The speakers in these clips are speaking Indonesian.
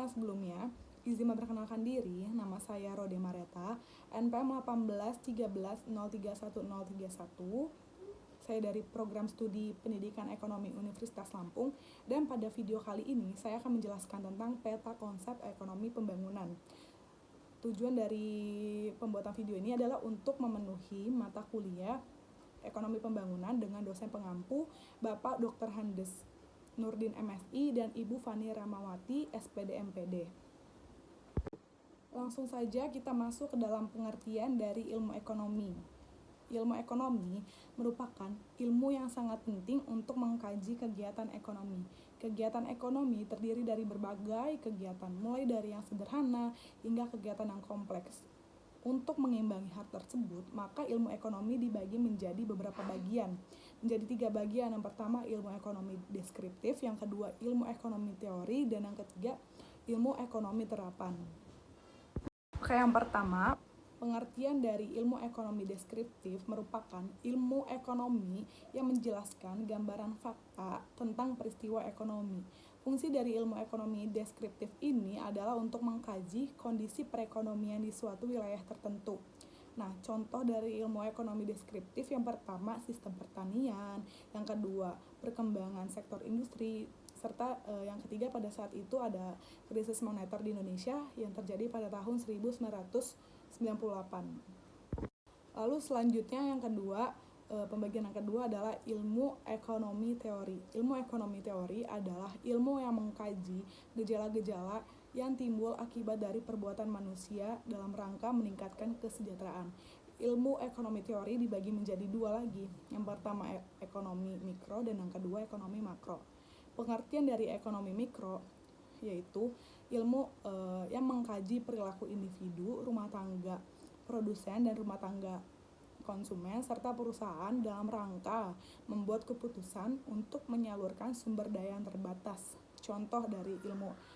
yang sebelumnya, izin memperkenalkan diri, nama saya Rode Mareta, NPM 1813031031. Saya dari Program Studi Pendidikan Ekonomi Universitas Lampung, dan pada video kali ini saya akan menjelaskan tentang peta konsep ekonomi pembangunan. Tujuan dari pembuatan video ini adalah untuk memenuhi mata kuliah ekonomi pembangunan dengan dosen pengampu Bapak Dr. Handes Nurdin MSI dan Ibu Fani Ramawati SPD MPD. Langsung saja kita masuk ke dalam pengertian dari ilmu ekonomi. Ilmu ekonomi merupakan ilmu yang sangat penting untuk mengkaji kegiatan ekonomi. Kegiatan ekonomi terdiri dari berbagai kegiatan, mulai dari yang sederhana hingga kegiatan yang kompleks. Untuk mengimbangi hal tersebut, maka ilmu ekonomi dibagi menjadi beberapa bagian. Menjadi 3 bagian. Yang pertama, ilmu ekonomi deskriptif, yang kedua, ilmu ekonomi teori, dan yang ketiga, ilmu ekonomi terapan. Oke, yang pertama, pengertian dari ilmu ekonomi deskriptif merupakan ilmu ekonomi yang menjelaskan gambaran fakta tentang peristiwa ekonomi. Fungsi dari ilmu ekonomi deskriptif ini adalah untuk mengkaji kondisi perekonomian di suatu wilayah tertentu. Nah, contoh dari ilmu ekonomi deskriptif yang pertama, sistem pertanian, yang kedua, perkembangan sektor industri, serta yang ketiga pada saat itu ada krisis moneter di Indonesia yang terjadi pada tahun 1998. Lalu selanjutnya yang kedua, pembagian yang kedua adalah ilmu ekonomi teori. Ilmu ekonomi teori adalah ilmu yang mengkaji gejala-gejala yang timbul akibat dari perbuatan manusia dalam rangka meningkatkan kesejahteraan. Ilmu ekonomi teori dibagi menjadi 2 lagi. Yang pertama ekonomi mikro dan yang kedua ekonomi makro. Pengertian dari ekonomi mikro yaitu ilmu yang mengkaji perilaku individu, rumah tangga produsen dan rumah tangga konsumen serta perusahaan dalam rangka membuat keputusan untuk menyalurkan sumber daya yang terbatas. Contoh dari ilmu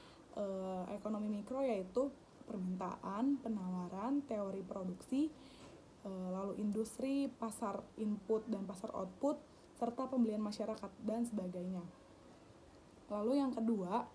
ekonomi mikro yaitu permintaan, penawaran, teori produksi, lalu industri, pasar input dan pasar output, serta pembelian masyarakat dan sebagainya. Lalu yang kedua,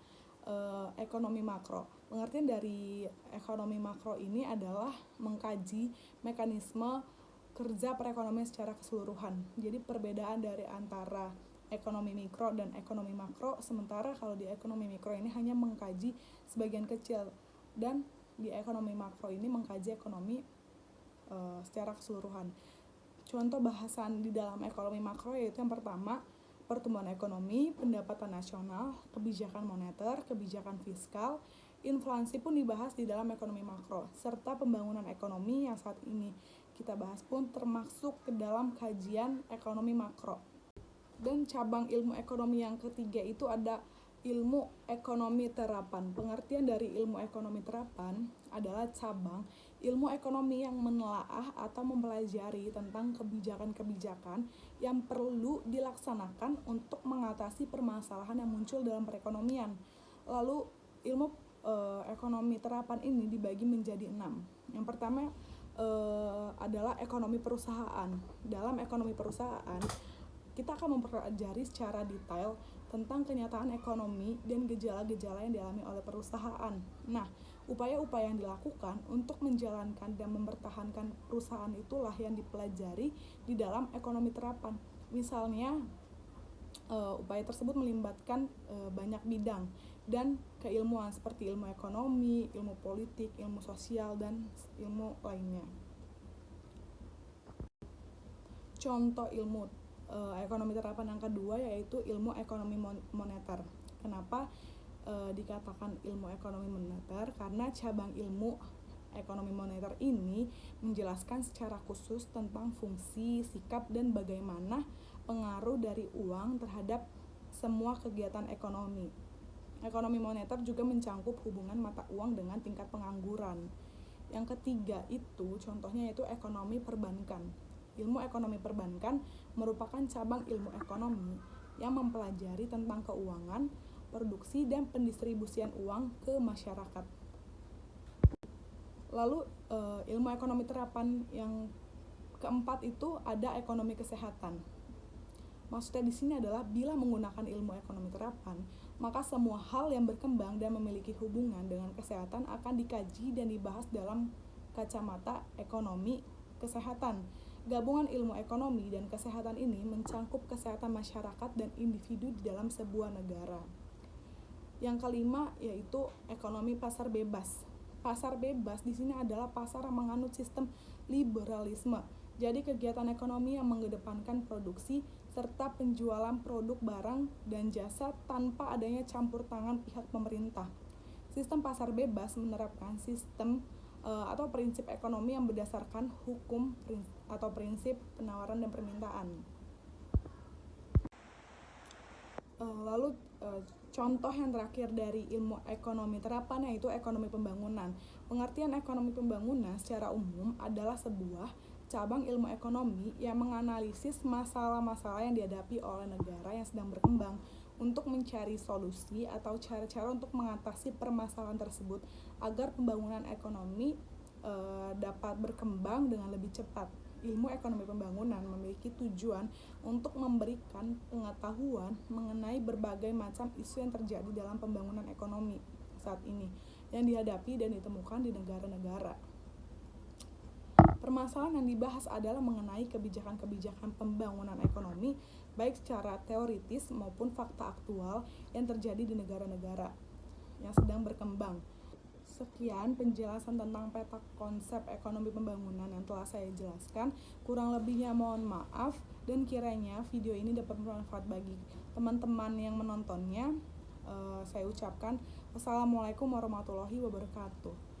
ekonomi makro. Pengertian dari ekonomi makro ini adalah mengkaji mekanisme kerja perekonomian secara keseluruhan. Jadi perbedaan dari antara ekonomi mikro dan ekonomi makro, sementara kalau di ekonomi mikro ini hanya mengkaji sebagian kecil, dan di ekonomi makro ini mengkaji ekonomi secara keseluruhan. Contoh bahasan di dalam ekonomi makro yaitu yang pertama, pertumbuhan ekonomi, pendapatan nasional, kebijakan moneter, kebijakan fiskal, inflasi pun dibahas di dalam ekonomi makro, serta pembangunan ekonomi yang saat ini kita bahas pun termasuk ke dalam kajian ekonomi makro. Dan cabang ilmu ekonomi yang ketiga itu ada ilmu ekonomi terapan. Pengertian dari ilmu ekonomi terapan adalah cabang ilmu ekonomi yang menelaah atau mempelajari tentang kebijakan-kebijakan yang perlu dilaksanakan untuk mengatasi permasalahan yang muncul dalam perekonomian. Lalu ilmu ekonomi terapan ini dibagi menjadi 6. Yang pertama adalah ekonomi perusahaan. Dalam ekonomi perusahaan kita akan mempelajari secara detail tentang kenyataan ekonomi dan gejala-gejala yang dialami oleh perusahaan. Nah, upaya-upaya yang dilakukan untuk menjalankan dan mempertahankan perusahaan itulah yang dipelajari di dalam ekonomi terapan. Misalnya, upaya tersebut melibatkan banyak bidang dan keilmuan seperti ilmu ekonomi, ilmu politik, ilmu sosial, dan ilmu lainnya. Contoh ilmu ekonomi terapan yang kedua yaitu ilmu ekonomi moneter. Kenapa dikatakan ilmu ekonomi moneter? Karena cabang ilmu ekonomi moneter ini menjelaskan secara khusus tentang fungsi, sikap, dan bagaimana pengaruh dari uang terhadap semua kegiatan ekonomi. Ekonomi moneter juga mencangkup hubungan mata uang dengan tingkat pengangguran. Yang ketiga itu contohnya yaitu ekonomi perbankan. Ilmu ekonomi perbankan merupakan cabang ilmu ekonomi yang mempelajari tentang keuangan, produksi, dan pendistribusian uang ke masyarakat. Lalu ilmu ekonomi terapan yang keempat itu ada ekonomi kesehatan. Maksudnya di sini adalah bila menggunakan ilmu ekonomi terapan, maka semua hal yang berkembang dan memiliki hubungan dengan kesehatan akan dikaji dan dibahas dalam kacamata ekonomi kesehatan. Gabungan ilmu ekonomi dan kesehatan ini mencangkup kesehatan masyarakat dan individu di dalam sebuah negara. Yang kelima yaitu ekonomi pasar bebas. Pasar bebas di sini adalah pasar yang menganut sistem liberalisme. Jadi kegiatan ekonomi yang mengedepankan produksi serta penjualan produk barang dan jasa tanpa adanya campur tangan pihak pemerintah. Sistem pasar bebas menerapkan sistem atau prinsip ekonomi yang berdasarkan hukum atau prinsip penawaran dan permintaan. Lalu contoh yang terakhir dari ilmu ekonomi terapan yaitu ekonomi pembangunan. Pengertian ekonomi pembangunan secara umum adalah sebuah cabang ilmu ekonomi yang menganalisis masalah-masalah yang dihadapi oleh negara yang sedang berkembang untuk mencari solusi atau cara-cara untuk mengatasi permasalahan tersebut agar pembangunan ekonomi dapat berkembang dengan lebih cepat. Ilmu ekonomi pembangunan memiliki tujuan untuk memberikan pengetahuan mengenai berbagai macam isu yang terjadi dalam pembangunan ekonomi saat ini yang dihadapi dan ditemukan di negara-negara. Permasalahan yang dibahas adalah mengenai kebijakan-kebijakan pembangunan ekonomi baik secara teoritis maupun fakta aktual yang terjadi di negara-negara yang sedang berkembang. Sekian penjelasan tentang peta konsep ekonomi pembangunan yang telah saya jelaskan. Kurang lebihnya mohon maaf dan kiranya video ini dapat bermanfaat bagi teman-teman yang menontonnya. Saya ucapkan wassalamualaikum warahmatullahi wabarakatuh.